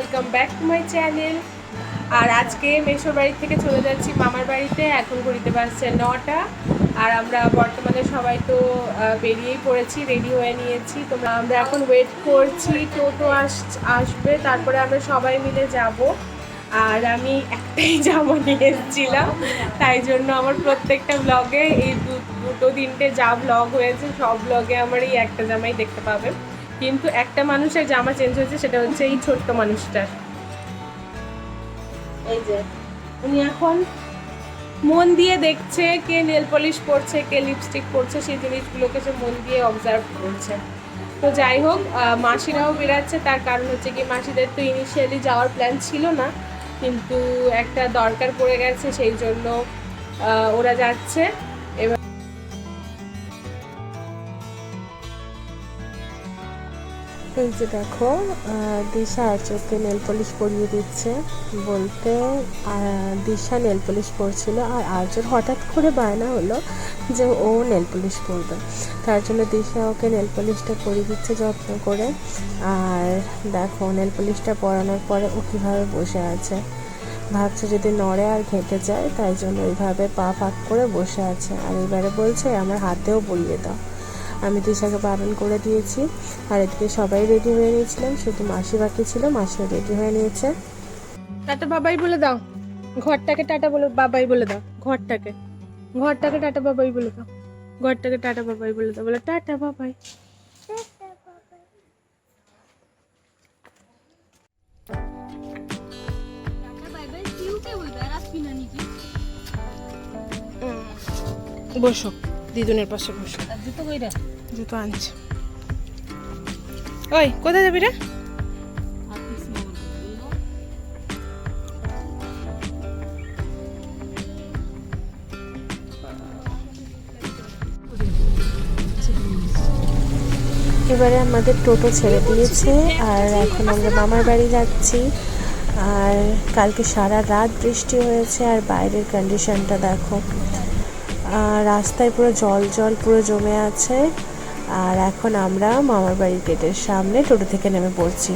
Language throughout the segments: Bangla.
Welcome back to my channel. আর আজকে মেশোর বাড়ি থেকে চলে যাচ্ছি মামার বাড়িতে। এখন ঘড়িতে বাজছে 9টা। আর আমরা বর্তমানে সবাই তো বেরিয়েই পড়েছি, রেডি হয়ে নিয়েছি। আমরা এখন ওয়েট করছি টোটো আসবে, তারপরে আমরা সবাই মিলে যাব। আর আমি একটাই জামা নিয়ে এসেছিলাম, তাই জন্য আমার প্রত্যেকটা ব্লগে এই দুটো তিনটে যা ব্লগ হয়েছে সব ব্লগে আমার এই একটা জামাই দেখতে পাবে। কিন্তু একটা মানুষের জামা চেঞ্জ হয়েছে, সেটা হচ্ছে এই ছোট্ট মানুষটার। এই যে উনি এখন মন দিয়ে দেখছে কে নেল পলিশ পরছে, কে লিপস্টিক পরছে, সেই জিনিসগুলোকে সে মন দিয়ে অবজার্ভ করছে। তো যাই হোক, মাসিরাও বেরাচ্ছে। তার কারণ হচ্ছে কি, মাসিদের তো ইনিশিয়ালি যাওয়ার প্ল্যান ছিল না, কিন্তু একটা দরকার পড়ে গেছে, সেই জন্য ওরা যাচ্ছে। এবার এই যে দেখো, দিশা আর্যকে নেল পলিশ পরিয়ে দিচ্ছে। বলতে দিশা নেল পলিশ পরছিল, আর আর্যর হঠাৎ করে বায়না হলো যে ও নেল পলিশ পরবে। তার জন্য দিশা ওকে নেল পলিশটা পরিয়ে দিচ্ছে যত্ন করে। আর দেখো, নেল পলিশটা পরানোর পরে ও কীভাবে বসে আছে, ভাবছে যদি নড়ে আর ঘেঁটে যায়, তাই জন্য ওইভাবে পা ফাঁক করে বসে আছে। আর এবারে বলছে আমার হাতেও পরিয়ে দাও। আমি দিশাকে বারণ করে দিয়েছি। আর এদিকে সবাই রেডি হয়ে নিয়েছিলাম, শুধু মাসি বাকি ছিল, মাসিও রেডি হয়ে নিয়েছে। টাটা বাবাই বলে দাও, ঘরটাকে টাটা বলে বাবাই বলে দাও, ঘরটাকে টাটা বাবাই বলে দাও, ঘরটাকে টাটা বাবাই বলে দাও, বলে টাটা বাবাই। বসো, দিদুনের পাশে বসো। জুতো কইরা, জুতো আনছে। ওই কোথায় যাবি রে? এবারে আমাদের টোটো ছেড়ে দিয়েছে, আর এখন আমরা মামার বাড়ি যাচ্ছি। আর কালকে সারা রাত বৃষ্টি হয়েছে, আর বাইরের কন্ডিশনটা দেখো, রাস্তায় পুরো জল পুরো জমে আছে। আর এখন আমরা মামার বাড়ির গেটের সামনে টোটো থেকে নেমে পড়ছি।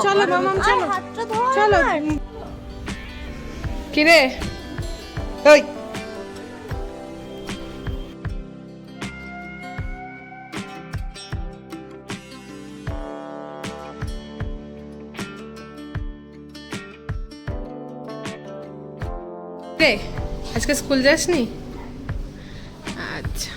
চলো মামাম, চলো কিরে ওই রে, আজকে স্কুল যাসনি? আচ্ছা,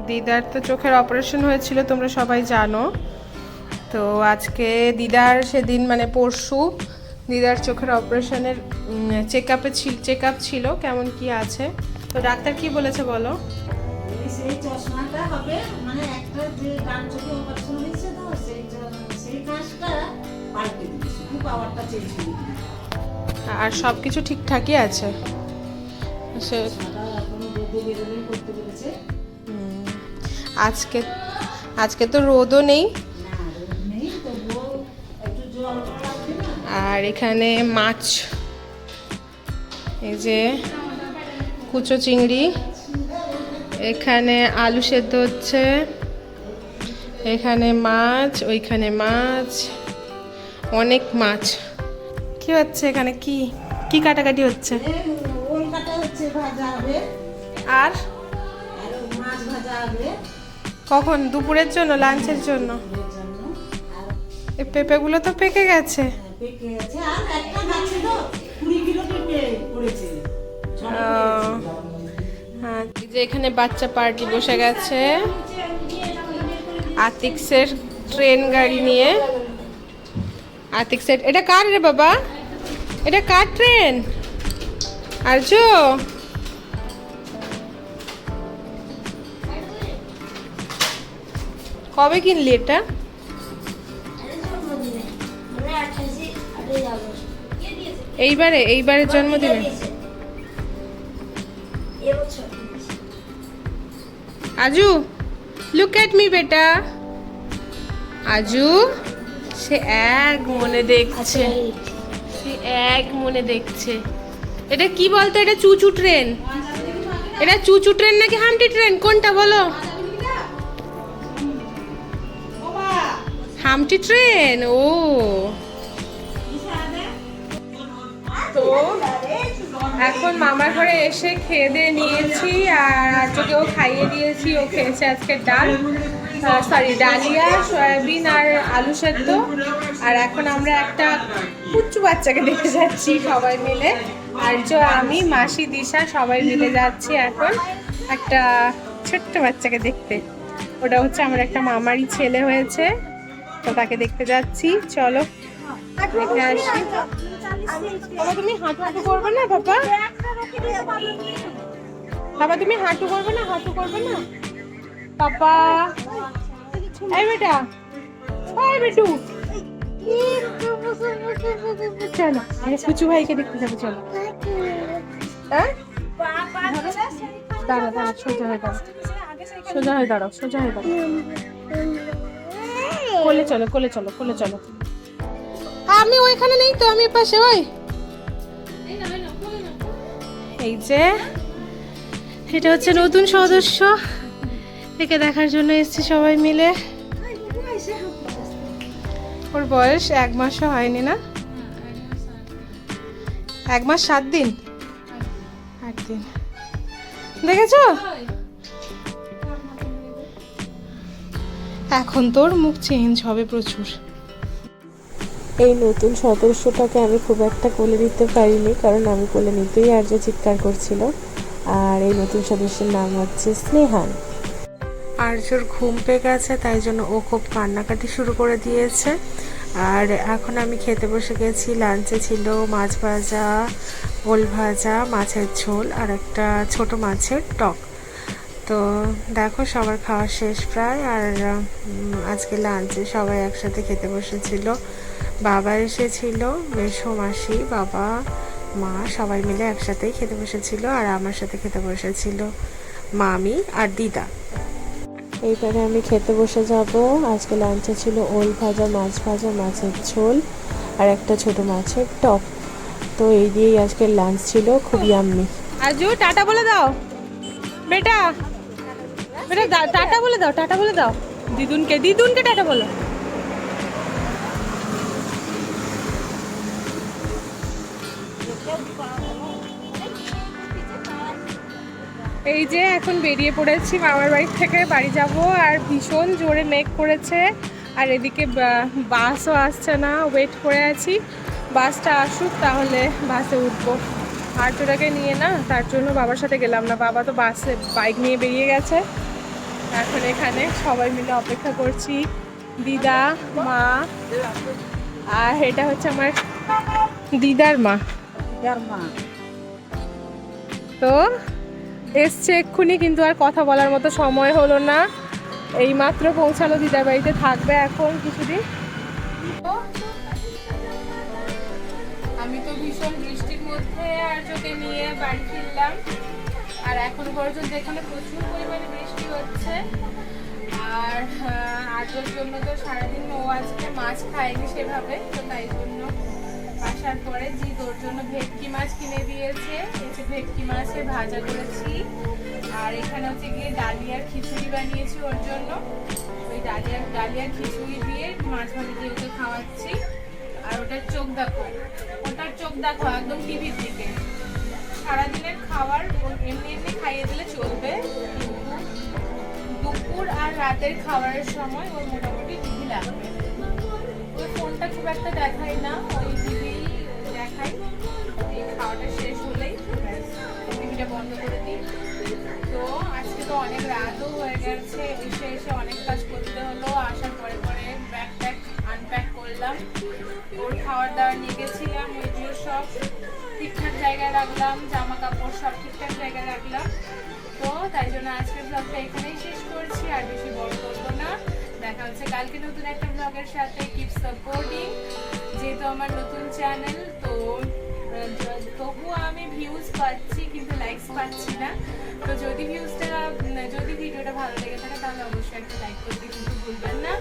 দিদার তো চোখের অপারেশন হয়েছিল, তোমরা সবাই জানো। তো আজকে দিদার সেদিন মানে পরশু দিদার চোখের অপারেশনের চেক আপ ছিল, কেমন কি আছে। তো ডাক্তার কি বলেছে বলো? সেই চশমাটা হবে, মানে একটা যে ডান চোখে অপারেশন হয়েছে, তো সেই কাজটা পাল্টে দিয়েছে, শুধু পাওয়ারটা চেঞ্জ করে দিয়েছে। আর সব কিছু ঠিকঠাকই আছে। আজকে তো রোদও নেই। আর এখানে মাছ, এই যে কুচো চিংড়ি, এখানে আলু সেদ্ধ হচ্ছে, এখানে মাছ, ওইখানে মাছ, অনেক মাছ। কি হচ্ছে এখানে? কি কি কাটাকাটি হচ্ছে? আর মাছ ভাজা হবে কখন? দুপুরের জন্য, লাঞ্চের জন্য? এই পেঁপেগুলো তো পেকে গেছে। হ্যাঁ, যে এখানে বাচ্চা পার্টি বসে গেছে আতিক্সের ট্রেন গাড়ি নিয়ে। আতিক্সের, এটা কার রে বাবা? এটা কার ট্রেন? আর্য, কবে কিনলি এটা? এইবারের জন্মদিনে? আজু লুক এট মি বেটা। আজু সে এক মনে দেখছে, সে এক মনে দেখছে। এটা কি বলতো? এটা চুচু ট্রেন। এটা চুচু ট্রেন নাকি হামটি ট্রেন, কোনটা বলো? হামটি ট্রেন। ও তো এখন মামার ঘরে এসে খেয়ে দিয়ে নিয়েছি, আর আজকেও খাইয়ে দিয়েছি। ও খেয়েছে আজকে ডাল, সরি ডালিয়া, সয়াবিন আর আলু সেদ্ধ। আর এখন আমরা একটা কুচু বাচ্চাকে দেখে যাচ্ছি সবাই মিলে, আর আমি মাসি দিশা সবাই মিলে যাচ্ছি এখন একটা ছোট্ট বাচ্চাকে দেখতে। ওটা হচ্ছে আমার একটা মামারই ছেলে হয়েছে, তো তাকে দেখতে যাচ্ছি। চলো দেখে আসি। বাবা তুমি হাঁটু হাঁটু করবে না? বাবা বাবা তুমি হাঁটু করবে না? হাঁটু করবে না বাবা? এই বেটা, এই বেটু, চলো কুচু ভাইকে দেখতে যাবো। চলো হ্যাঁ, দাঁড়া দাঁড়া, সোজা হয়ে দাঁড়াও, সোজা হয়ে দাঁড়াও, সোজা হয়ে দাঁড়াও। কোলে চলো, কোলে চলো, কোলে চলো। আমি ওইখানে নেই তো, আমি পাশে। ওই এই যে এটা হচ্ছে নতুন সদস্য, একে দেখার জন্য এসেছি সবাই মিলে। ওর বয়স 1 মাসও হয়নি না? 1 মাস 7 দিন, 8 দিন। দেখেছো? এখন তোর মুখ চেঞ্জ হবে প্রচুর। এই নতুন সদস্যটাকে আমি খুব একটা কোলে নিতে পারিনি, কারণ আমি কোলে নিতেই আর্য চিৎকার করছিল। আর এই নতুন সদস্যের নাম হচ্ছে স্নেহান। আর্যর ঘুম পেয়ে গেছে, তাই জন্য ও খুব কান্নাকাটি শুরু করে দিয়েছে। আর এখন আমি খেতে বসে গেছি। লাঞ্চে ছিল মাছ ভাজা, ওল ভাজা, মাছের ঝোল আর একটা ছোট মাছের টক। তো দেখো সবার খাওয়া শেষ প্রায়। আর আজকে লাঞ্চে সবাই একসাথে খেতে বসেছিল। বাবা এসেছিল, মেসো মাসি, বাবা, মা সবাই মিলে একসাথেই খেতে বসেছিল। আর আমার সাথে খেতে বসেছিল মামি আর দিদা। এইবারে আমি খেতে বসে যাব। আজকে লাঞ্চে ছিল ওল ভাজা, মাছ ভাজা, মাছের ঝোল আর একটা ছোট মাছের টক। তো এই দিয়েই আজকের লাঞ্চ ছিল, খুব ইয়াম্মি। আজু টাটা বলে দাও বেটা, বেটা টাটা বলে দাও, টাটা বলে দাও দিদুনকে, দিদুনকে টাটা বলো। এই যে এখন বেরিয়ে পড়েছি মামার বাড়ি থেকে, বাড়ি যাব। আর ভীষণ জোরে মেঘ করেছে, আর এদিকে বাসও আসছে না, ওয়েট করে আছি বাসটা আসুক, তাহলে বাসে উঠবো। আর্যটাকে নিয়ে না, তার জন্য বাবার সাথে গেলাম না। বাবা তো বাসে বাইক নিয়ে বেরিয়ে গেছে। এখন এখানে সবাই মিলে অপেক্ষা করছি, দিদা, মা, আর এটা হচ্ছে আমার দিদার মা। তো এসছে এক্ষুনি, কিন্তু আর কথা বলার মতো সময় হলো না। এই মাত্র পৌঁছালো, দিদার বাড়িতে থাকবে এখন কিছুদিন। আমি তো ভীষণ বৃষ্টির মধ্যে আর্যকে নিয়ে বাড়ি ফিরলাম। আর এখন পর্যন্ত এখানে প্রচুর পরিমাণে বৃষ্টি হচ্ছে। আর আর্যর জন্য তো সারাদিন ও আজকে মাছ খায়নি সেভাবে, তো তাই জন্য আসার পরে জি তোর জন্য ভেটকি মাছ কিনে দিয়েছে। এসে ভেটকি মাছে ভাজা করেছি। আর এখানে হচ্ছে গিয়ে ডালিয়ার খিচুড়ি বানিয়েছি ওর জন্য। ওই ডালিয়ার খিচুড়ি দিয়ে মাছ ভাজা দিয়ে ওকে খাওয়াচ্ছি। আর ওটার চোখ দেখো, ওটার চোখ দেখো একদম টিভির দিকে। সারাদিনের খাবার এমনি এমনি খাইয়ে দিলে চলবে, কিন্তু দুপুর আর রাতের খাবারের সময় ওর মোটামুটি টিভি লাগবে। ওই ফোনটা খুব একটা দেখাই না, ওই টিভি দেখাই। এই খাওয়াটা শেষ হলেই টিভিটা বন্ধ করে দিই। তো আজকে তো অনেক রাতও হয়ে গেছে, এসে অনেক কাজ করতে হলো। আসার পরে ব্যাগ ট্যাগ আনপ্যাক করলাম, ওর খাবার দাবার নিয়ে গেছিলাম, ওইগুলো সব ঠিকঠাক জায়গায় রাখলাম, জামা কাপড় সব ঠিকঠাক জায়গায় রাখলাম। তো তাই জন্য আজকের ব্লগটা এখানেই শেষ করছি, আর বেশি বড় করবো না। দেখা হচ্ছে কালকে নতুন একটা ব্লগের সাথে। কিপ সাপোর্টিং, যেহেতু আমার নতুন চ্যানেল, তো তবুও আমি ভিউজ পাচ্ছি কিন্তু লাইকস পাচ্ছি না। তো যদি ভিডিওটা ভিডিওটা ভালো লেগে থাকে তাহলে অবশ্যই একটা লাইক করতে কিন্তু ভুলবেন না।